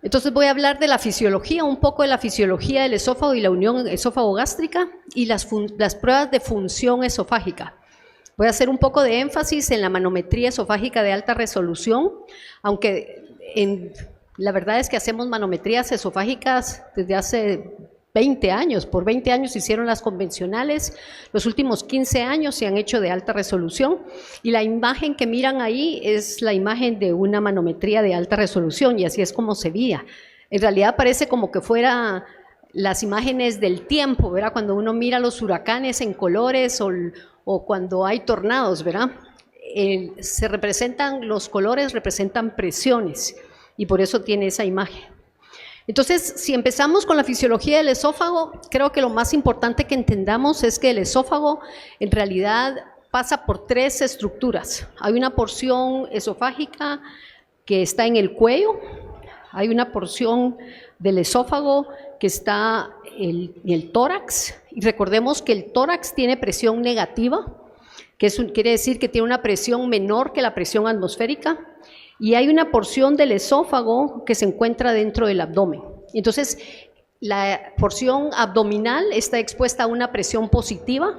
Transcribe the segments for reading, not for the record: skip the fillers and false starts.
Entonces voy a hablar de la fisiología, un poco de la fisiología del esófago y la unión esófago-gástrica y las pruebas de función esofágica. Voy a hacer un poco de énfasis en la manometría esofágica de alta resolución, aunque la verdad es que hacemos manometrías esofágicas desde hace 20 años, por 20 años se hicieron las convencionales, los últimos 15 años se han hecho de alta resolución y la imagen que miran ahí es la imagen de una manometría de alta resolución y así es como se veía. En realidad parece como que fuera las imágenes del tiempo, ¿verdad? Cuando uno mira los huracanes en colores o cuando hay tornados, ¿verdad? Se representan, los colores representan presiones y por eso tiene esa imagen. Entonces, si empezamos con la fisiología del esófago, creo que lo más importante que entendamos es que el esófago en realidad pasa por tres estructuras. Hay una porción esofágica que está en el cuello, hay una porción del esófago que está en el tórax, y recordemos que el tórax tiene presión negativa, que quiere decir que tiene una presión menor que la presión atmosférica, y hay una porción del esófago que se encuentra dentro del abdomen. Entonces, la porción abdominal está expuesta a una presión positiva,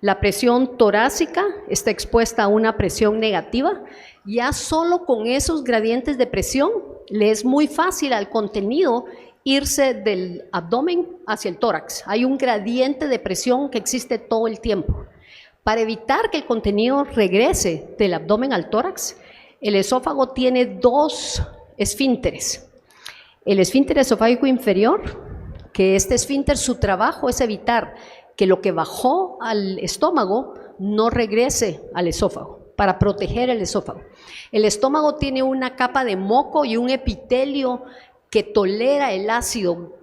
la presión torácica está expuesta a una presión negativa. Ya solo con esos gradientes de presión le es muy fácil al contenido irse del abdomen hacia el tórax. Hay un gradiente de presión que existe todo el tiempo. Para evitar que el contenido regrese del abdomen al tórax, el esófago tiene dos esfínteres. El esfínter esofágico inferior, que este esfínter, su trabajo es evitar que lo que bajó al estómago no regrese al esófago, para proteger el esófago. El estómago tiene una capa de moco y un epitelio que tolera el ácido,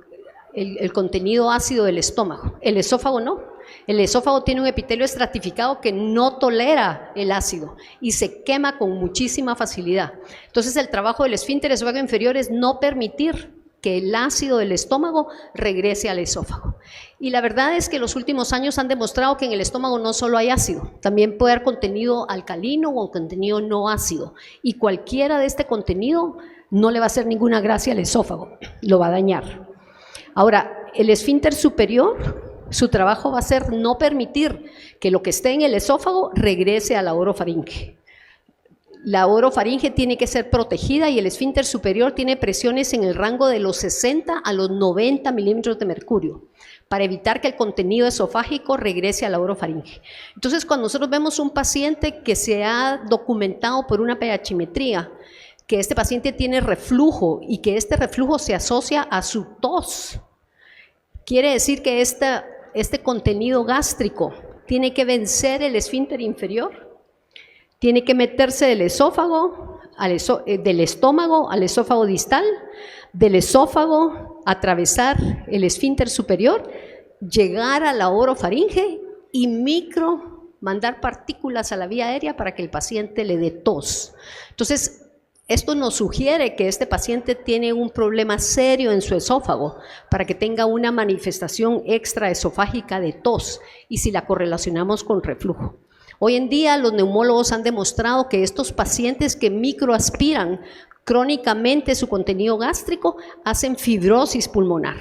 el contenido ácido del estómago. El esófago no. El esófago tiene un epitelio estratificado que no tolera el ácido y se quema con muchísima facilidad. Entonces el trabajo del esfínter esofágico inferior es no permitir que el ácido del estómago regrese al esófago. Y la verdad es que los últimos años han demostrado que en el estómago no solo hay ácido, también puede haber contenido alcalino o contenido no ácido. Y cualquiera de este contenido no le va a hacer ninguna gracia al esófago, lo va a dañar. Ahora, el esfínter superior, su trabajo va a ser no permitir que lo que esté en el esófago regrese a la orofaringe. La orofaringe tiene que ser protegida y el esfínter superior tiene presiones en el rango de los 60 a los 90 milímetros de mercurio para evitar que el contenido esofágico regrese a la orofaringe. Entonces, cuando nosotros vemos un paciente que se ha documentado por una pHimetría, que este paciente tiene reflujo y que este reflujo se asocia a su tos, quiere decir que este contenido gástrico tiene que vencer el esfínter inferior, tiene que meterse del esófago, del estómago al esófago distal, del esófago atravesar el esfínter superior, llegar a la orofaringe y mandar partículas a la vía aérea para que el paciente le dé tos. Entonces, esto nos sugiere que este paciente tiene un problema serio en su esófago para que tenga una manifestación extraesofágica de tos y si la correlacionamos con reflujo. Hoy en día los neumólogos han demostrado que estos pacientes que microaspiran crónicamente su contenido gástrico hacen fibrosis pulmonar.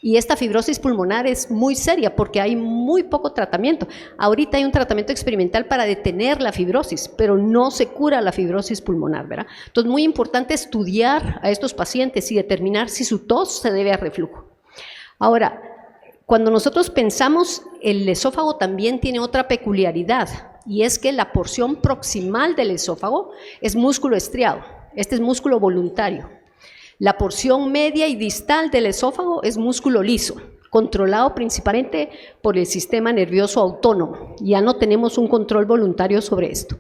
Y esta fibrosis pulmonar es muy seria porque hay muy poco tratamiento. Ahorita hay un tratamiento experimental para detener la fibrosis, pero no se cura la fibrosis pulmonar, ¿verdad? Entonces, muy importante estudiar a estos pacientes y determinar si su tos se debe a reflujo. Ahora, cuando nosotros pensamos, el esófago también tiene otra peculiaridad, y es que la porción proximal del esófago es músculo estriado. Este es músculo voluntario. La porción media y distal del esófago es músculo liso, controlado principalmente por el sistema nervioso autónomo. Ya no tenemos un control voluntario sobre esto.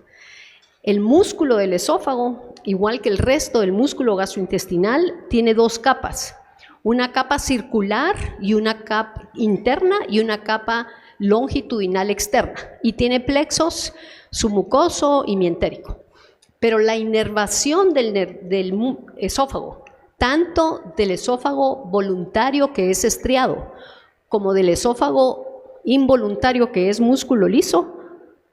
El músculo del esófago, igual que el resto del músculo gastrointestinal, tiene dos capas. Una capa circular y una capa interna y una capa longitudinal externa. Y tiene plexos submucoso y mientérico. Pero la inervación del esófago, tanto del esófago voluntario que es estriado, como del esófago involuntario que es músculo liso,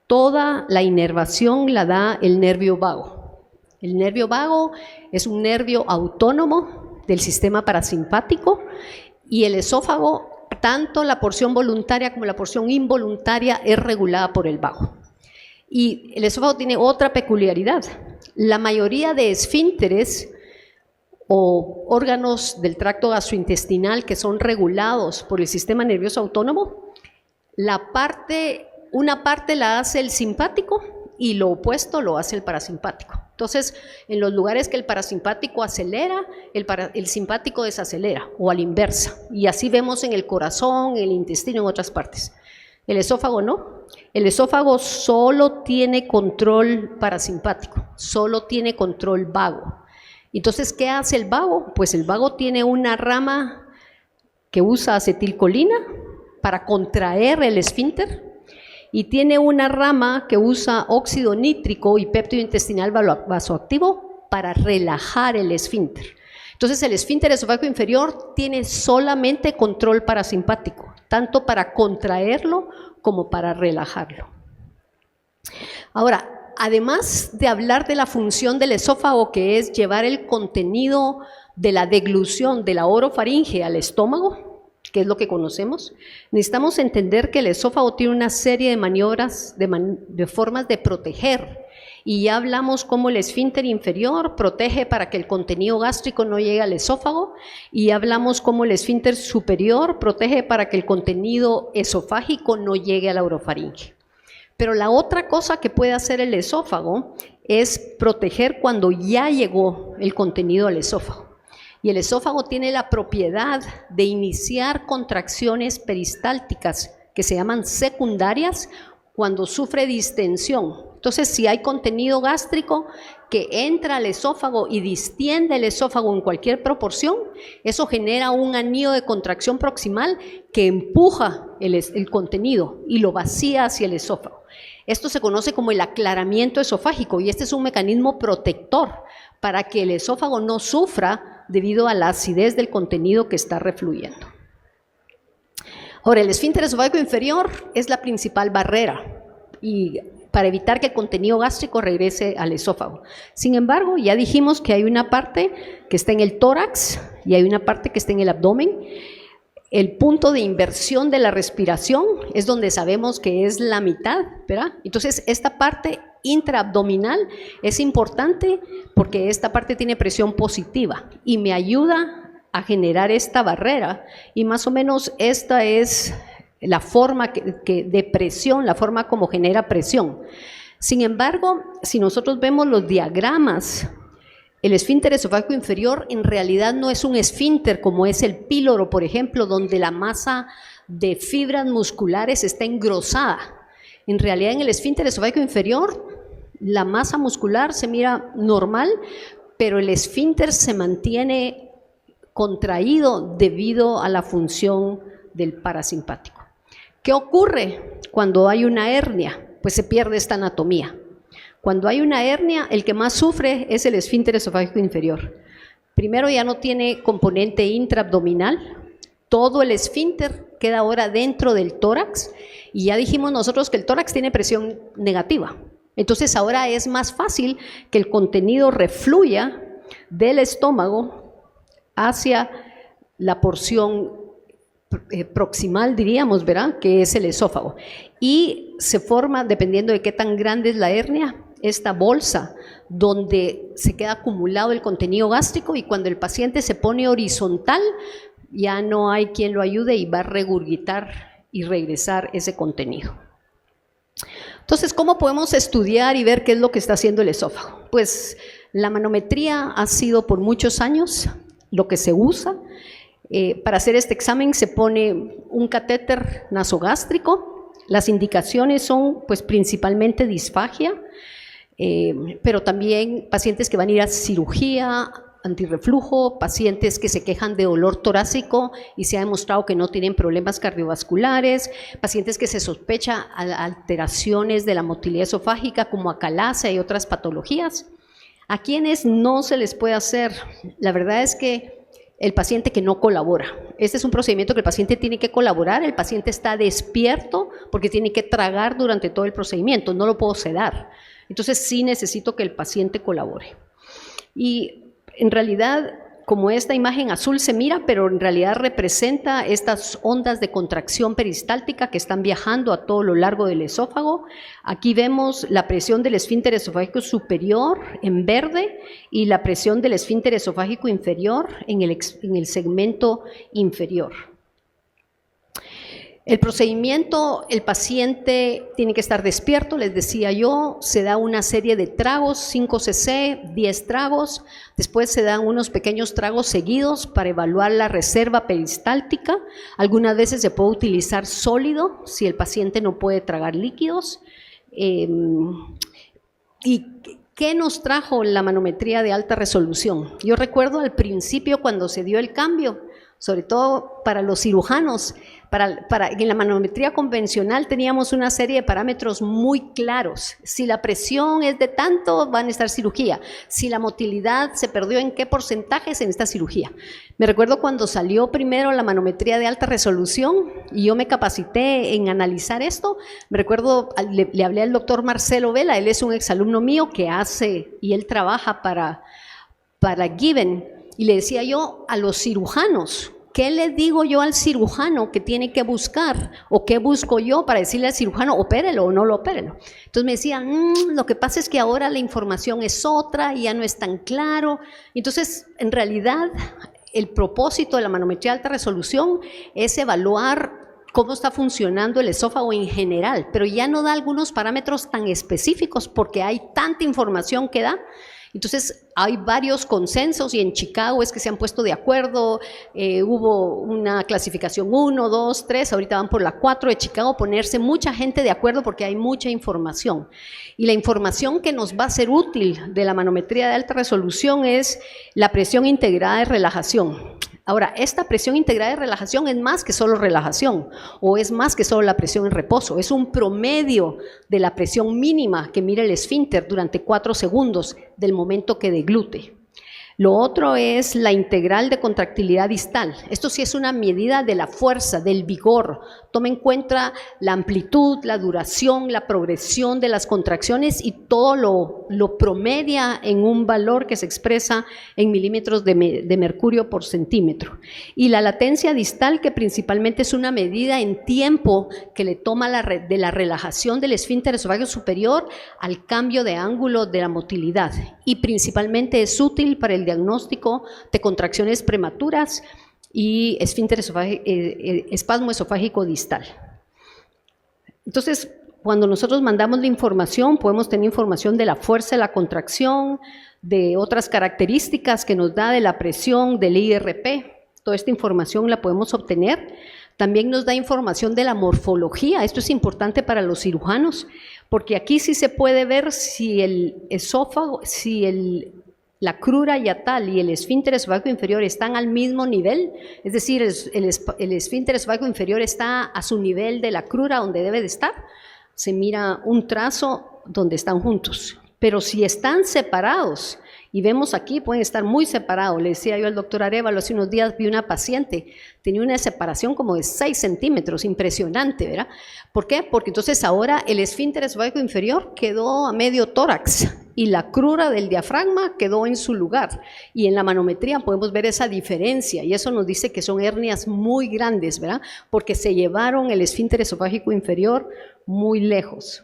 toda la inervación la da el nervio vago. El nervio vago es un nervio autónomo del sistema parasimpático, y el esófago, tanto la porción voluntaria como la porción involuntaria, es regulada por el vago. Y el esófago tiene otra peculiaridad. La mayoría de esfínteres o órganos del tracto gastrointestinal que son regulados por el sistema nervioso autónomo, una parte la hace el simpático y lo opuesto lo hace el parasimpático. Entonces, en los lugares que el parasimpático acelera, el simpático desacelera, o a la inversa. Y así vemos en el corazón, en el intestino, en otras partes. El esófago no. El esófago solo tiene control parasimpático, solo tiene control vago. Entonces, ¿qué hace el vago? Pues el vago tiene una rama que usa acetilcolina para contraer el esfínter, y tiene una rama que usa óxido nítrico y péptido intestinal vasoactivo para relajar el esfínter. Entonces, el esfínter esofágico inferior tiene solamente control parasimpático, tanto para contraerlo como para relajarlo. Ahora, además de hablar de la función del esófago, que es llevar el contenido de la deglución de la orofaringe al estómago, que es lo que conocemos, necesitamos entender que el esófago tiene una serie de maniobras, de formas de proteger, y ya hablamos cómo el esfínter inferior protege para que el contenido gástrico no llegue al esófago, y ya hablamos cómo el esfínter superior protege para que el contenido esofágico no llegue a la orofaringe. Pero la otra cosa que puede hacer el esófago es proteger cuando ya llegó el contenido al esófago. Y el esófago tiene la propiedad de iniciar contracciones peristálticas que se llaman secundarias cuando sufre distensión. Entonces, si hay contenido gástrico que entra al esófago y distiende el esófago en cualquier proporción, eso genera un anillo de contracción proximal que empuja el contenido y lo vacía hacia el esófago. Esto se conoce como el aclaramiento esofágico, y este es un mecanismo protector para que el esófago no sufra debido a la acidez del contenido que está refluyendo. Ahora, el esfínter esofágico inferior es la principal barrera y para evitar que el contenido gástrico regrese al esófago. Sin embargo, ya dijimos que hay una parte que está en el tórax y hay una parte que está en el abdomen. El punto de inversión de la respiración es donde sabemos que es la mitad, ¿verdad? Entonces, esta parte intraabdominal es importante porque esta parte tiene presión positiva y me ayuda a generar esta barrera, y más o menos esta es la forma de presión, la forma como genera presión. Sin embargo, si nosotros vemos los diagramas, el esfínter esofágico inferior en realidad no es un esfínter como es el píloro, por ejemplo, donde la masa de fibras musculares está engrosada. En realidad, en el esfínter esofágico inferior, la masa muscular se mira normal, pero el esfínter se mantiene contraído debido a la función del parasimpático. ¿Qué ocurre cuando hay una hernia? Pues se pierde esta anatomía. Cuando hay una hernia, el que más sufre es el esfínter esofágico inferior. Primero, ya no tiene componente intraabdominal, todo el esfínter queda ahora dentro del tórax, y ya dijimos nosotros que el tórax tiene presión negativa. Entonces ahora es más fácil que el contenido refluya del estómago hacia la porción proximal, diríamos, ¿verdad?, que es el esófago. Y se forma, dependiendo de qué tan grande es la hernia, esta bolsa donde se queda acumulado el contenido gástrico, y cuando el paciente se pone horizontal, ya no hay quien lo ayude y va a regurgitar y regresar ese contenido. Entonces, ¿cómo podemos estudiar y ver qué es lo que está haciendo el esófago? Pues la manometría ha sido por muchos años lo que se usa. Para hacer este examen se pone un catéter nasogástrico. Las indicaciones son pues principalmente disfagia, pero también pacientes que van a ir a cirugía, antirreflujo, pacientes que se quejan de dolor torácico y se ha demostrado que no tienen problemas cardiovasculares, pacientes que se sospecha alteraciones de la motilidad esofágica como acalasia y otras patologías. A quienes no se les puede hacer, la verdad es que el paciente que no colabora. Este es un procedimiento que el paciente tiene que colaborar, el paciente está despierto porque tiene que tragar durante todo el procedimiento, no lo puedo sedar. Entonces sí necesito que el paciente colabore. Y en realidad como esta imagen azul se mira, pero en realidad representa estas ondas de contracción peristáltica que están viajando a todo lo largo del esófago. Aquí vemos la presión del esfínter esofágico superior en verde y la presión del esfínter esofágico inferior en el segmento inferior. El procedimiento, el paciente tiene que estar despierto, les decía yo, se da una serie de tragos, 5 cc, 10 tragos, después se dan unos pequeños tragos seguidos para evaluar la reserva peristáltica. Algunas veces se puede utilizar sólido si el paciente no puede tragar líquidos. ¿Y qué nos trajo la manometría de alta resolución? Yo recuerdo al principio cuando se dio el cambio, sobre todo para los cirujanos, en la manometría convencional teníamos una serie de parámetros muy claros. Si la presión es de tanto, va a necesitar cirugía. Si la motilidad se perdió en qué porcentaje, se necesita cirugía. Me recuerdo cuando salió primero la manometría de alta resolución y yo me capacité en analizar esto. Me recuerdo, le hablé al doctor Marcelo Vela, él es un exalumno mío que hace y él trabaja para Given. Y le decía yo a los cirujanos, ¿qué le digo yo al cirujano que tiene que buscar? ¿O qué busco yo para decirle al cirujano, opérelo o no lo opérelo? Entonces me decían, lo que pasa es que ahora la información es otra y ya no es tan claro. Entonces, en realidad, el propósito de la manometría de alta resolución es evaluar cómo está funcionando el esófago en general, pero ya no da algunos parámetros tan específicos porque hay tanta información que da. Entonces hay varios consensos y en Chicago es que se han puesto de acuerdo, hubo una clasificación 1, 2, 3, ahorita van por la 4 de Chicago, ponerse mucha gente de acuerdo porque hay mucha información. Y la información que nos va a ser útil de la manometría de alta resolución es la presión integrada de relajación. Ahora, esta presión integrada de relajación es más que solo relajación o es más que solo la presión en reposo, es un promedio de la presión mínima que mira el esfínter durante 4 segundos del momento que deglute. Lo otro es la integral de contractilidad distal. Esto sí es una medida de la fuerza, del vigor. Toma en cuenta la amplitud, la duración, la progresión de las contracciones y todo lo promedia en un valor que se expresa en milímetros de mercurio por centímetro. Y la latencia distal, que principalmente es una medida en tiempo que le toma de la relajación del esfínter esofágico superior al cambio de ángulo de la motilidad. Y principalmente es útil para el diagnóstico de contracciones prematuras y espasmo esofágico distal. Entonces, cuando nosotros mandamos la información, podemos tener información de la fuerza de la contracción, de otras características que nos da de la presión, del IRP. Toda esta información la podemos obtener. También nos da información de la morfología. Esto es importante para los cirujanos, porque aquí sí se puede ver si el esófago, la crura yatal y el esfínter esofágico inferior están al mismo nivel, es decir, el esfínter esofágico inferior está a su nivel de la crura donde debe de estar, se mira un trazo donde están juntos, pero si están separados, y vemos aquí, pueden estar muy separados. Le decía yo al doctor Arevalo, hace unos días vi una paciente, tenía una separación como de 6 centímetros, impresionante, ¿verdad? ¿Por qué? Porque entonces ahora el esfínter esofágico inferior quedó a medio tórax y la crura del diafragma quedó en su lugar. Y en la manometría podemos ver esa diferencia y eso nos dice que son hernias muy grandes, ¿verdad? Porque se llevaron el esfínter esofágico inferior muy lejos.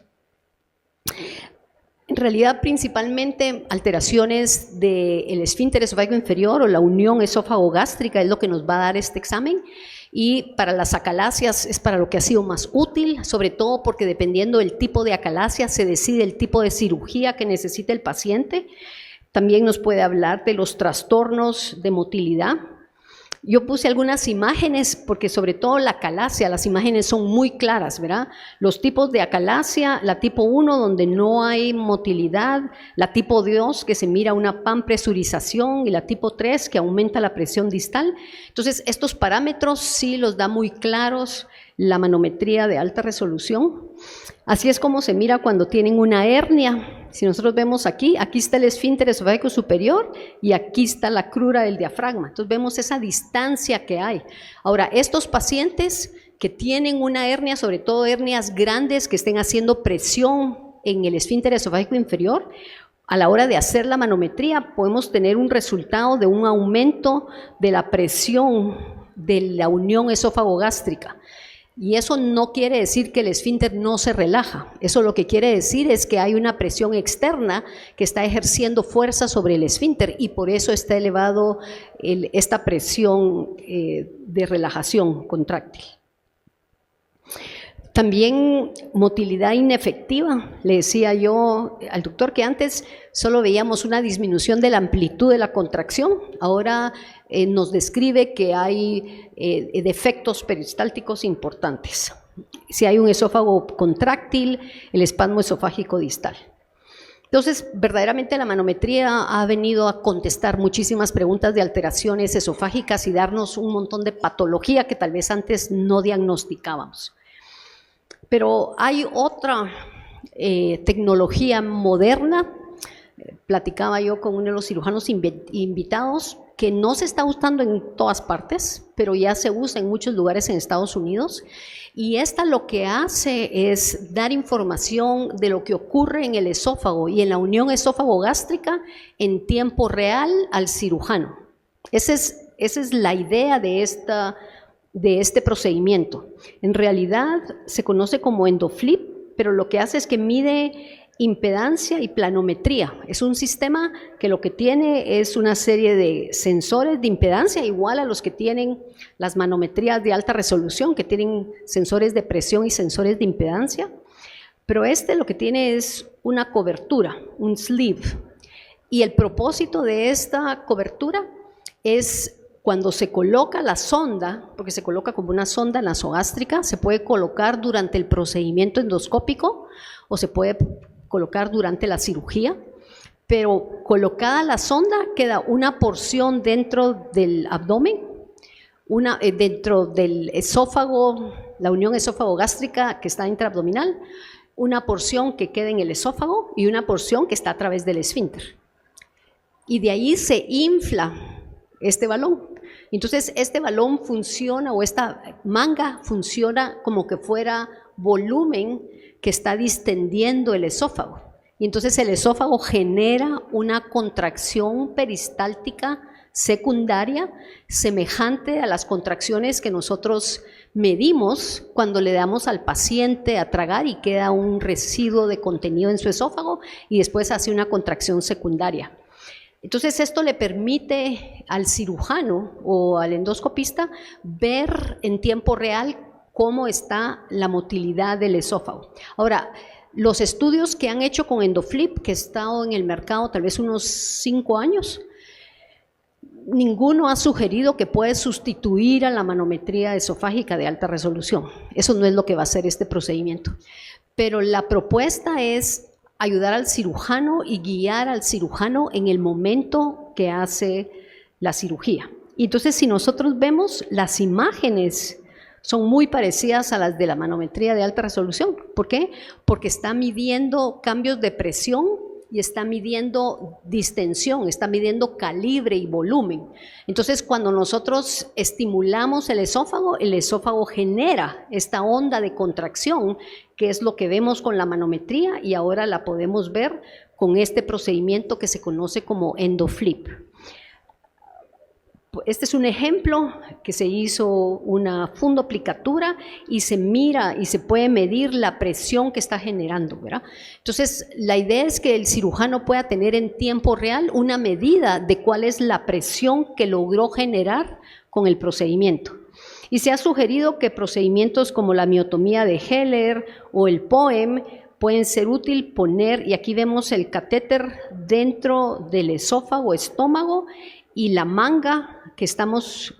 En realidad, principalmente alteraciones del esfínter esofágico inferior o la unión esófago-gástrica es lo que nos va a dar este examen. Y para las acalasias es para lo que ha sido más útil, sobre todo porque dependiendo del tipo de acalasia se decide el tipo de cirugía que necesita el paciente. También nos puede hablar de los trastornos de motilidad. Yo puse algunas imágenes porque sobre todo la acalasia, las imágenes son muy claras, ¿verdad? Los tipos de acalasia, la tipo 1 donde no hay motilidad, la tipo 2 que se mira una panpresurización y la tipo 3 que aumenta la presión distal. Entonces estos parámetros sí los da muy claros la manometría de alta resolución. Así es como se mira cuando tienen una hernia. Si nosotros vemos aquí está el esfínter esofágico superior y aquí está la crura del diafragma. Entonces vemos esa distancia que hay. Ahora, estos pacientes que tienen una hernia, sobre todo hernias grandes que estén haciendo presión en el esfínter esofágico inferior, a la hora de hacer la manometría podemos tener un resultado de un aumento de la presión de la unión esófago-gástrica. Y eso no quiere decir que el esfínter no se relaja. Eso lo que quiere decir es que hay una presión externa que está ejerciendo fuerza sobre el esfínter y por eso está elevado esta presión de relajación contráctil. También motilidad inefectiva. Le decía yo al doctor que antes solo veíamos una disminución de la amplitud de la contracción. Ahora nos describe que hay defectos peristálticos importantes. Si hay un esófago contráctil, el espasmo esofágico distal. Entonces, verdaderamente la manometría ha venido a contestar muchísimas preguntas de alteraciones esofágicas y darnos un montón de patología que tal vez antes no diagnosticábamos. Pero hay otra tecnología moderna, platicaba yo con uno de los cirujanos invitados, que no se está usando en todas partes, pero ya se usa en muchos lugares en Estados Unidos, y esta lo que hace es dar información de lo que ocurre en el esófago y en la unión esófago-gástrica en tiempo real al cirujano. Esa es la idea de este procedimiento. En realidad se conoce como EndoFlip, pero lo que hace es que mide impedancia y planometría. Es un sistema que lo que tiene es una serie de sensores de impedancia igual a los que tienen las manometrías de alta resolución, que tienen sensores de presión y sensores de impedancia, pero lo que tiene es una cobertura, un sleeve, y el propósito de esta cobertura es cuando se coloca la sonda, porque se coloca como una sonda nasogástrica, se puede colocar durante el procedimiento endoscópico o se puede colocar durante la cirugía, pero colocada la sonda queda una porción dentro del abdomen, dentro del esófago, la unión esófago-gástrica que está intraabdominal, una porción que queda en el esófago y una porción que está a través del esfínter. Y de ahí se infla este balón. Entonces este balón funciona, o esta manga funciona como que fuera volumen que está distendiendo el esófago. Y entonces el esófago genera una contracción peristáltica secundaria semejante a las contracciones que nosotros medimos cuando le damos al paciente a tragar y queda un residuo de contenido en su esófago y después hace una contracción secundaria. Entonces esto le permite al cirujano o al endoscopista ver en tiempo real cómo está la motilidad del esófago. Ahora, los estudios que han hecho con EndoFlip, que ha estado en el mercado tal vez unos 5 años, ninguno ha sugerido que puede sustituir a la manometría esofágica de alta resolución. Eso no es lo que va a hacer este procedimiento. Pero la propuesta es ayudar al cirujano y guiar al cirujano en el momento que hace la cirugía. Y entonces, si nosotros vemos las imágenes, son muy parecidas a las de la manometría de alta resolución. ¿Por qué? Porque está midiendo cambios de presión y está midiendo distensión, está midiendo calibre y volumen. Entonces, cuando nosotros estimulamos el esófago genera esta onda de contracción, que es lo que vemos con la manometría y ahora la podemos ver con este procedimiento que se conoce como EndoFlip. Este es un ejemplo que se hizo una fundoplicatura y se mira y se puede medir la presión que está generando, ¿verdad? Entonces, la idea es que el cirujano pueda tener en tiempo real una medida de cuál es la presión que logró generar con el procedimiento. Y se ha sugerido que procedimientos como la miotomía de Heller o el POEM pueden ser útil poner, y aquí vemos el catéter dentro del esófago, y la manga que estamos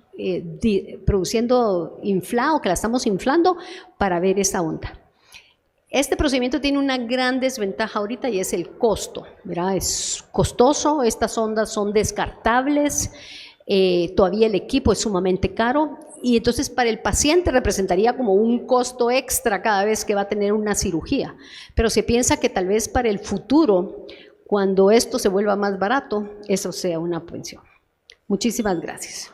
produciendo inflado, que la estamos inflando para ver esa onda. Este procedimiento tiene una gran desventaja ahorita y es el costo, ¿verdad? Es costoso, estas ondas son descartables, todavía el equipo es sumamente caro y entonces para el paciente representaría como un costo extra cada vez que va a tener una cirugía, pero se piensa que tal vez para el futuro, cuando esto se vuelva más barato, eso sea una opción. Muchísimas gracias.